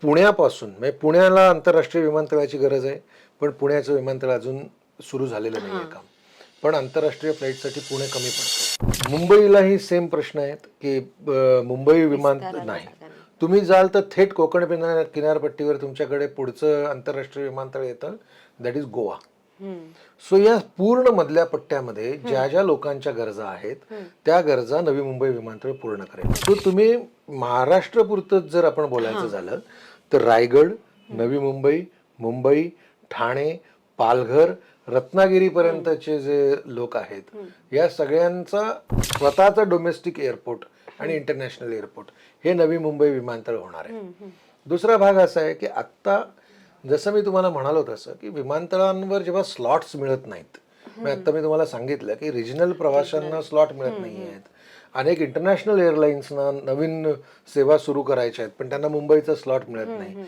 पुण्यापासून म्हणजे पुण्याला आंतरराष्ट्रीय विमानतळाची गरज आहे, पण पुण्याचं विमानतळ अजून सुरू झालेलं नाही आहे काम. पण आंतरराष्ट्रीय फ्लाईटसाठी पुणे कमी पडतं. मुंबईलाही सेम प्रश्न आहेत की मुंबई नाही. तुम्ही जाल तर थेट कोकण किनारपट्टीवर तुमच्याकडे पुढचं आंतरराष्ट्रीय विमानतळ येतं, दॅट इज गोवा. सो या पूर्ण मधल्या पट्ट्यामध्ये ज्या ज्या लोकांच्या गरजा आहेत त्या गरजा नवी मुंबई विमानतळ पूर्ण करेल. सो तुम्ही महाराष्ट्र पुरतं जर आपण बोलायचं झालं तर रायगड, नवी मुंबई, मुंबई, ठाणे, पालघर, रत्नागिरी पर्यंतचे जे लोक आहेत या सगळ्यांचा स्वतःचा डोमेस्टिक एअरपोर्ट आणि इंटरनॅशनल एअरपोर्ट हे नवी मुंबई विमानतळ होणार आहे. दुसरा भाग असा आहे की आत्ता जसं मी तुम्हाला म्हणालो तसं की विमानतळांवर जेव्हा स्लॉट्स मिळत नाहीत, आता मी तुम्हाला सांगितलं की रिजनल प्रवाशांना स्लॉट मिळत नाही आहेत. अनेक इंटरनॅशनल एअरलाइन्सना नवीन सेवा सुरू करायच्या आहेत पण त्यांना मुंबईचा स्लॉट मिळत नाही.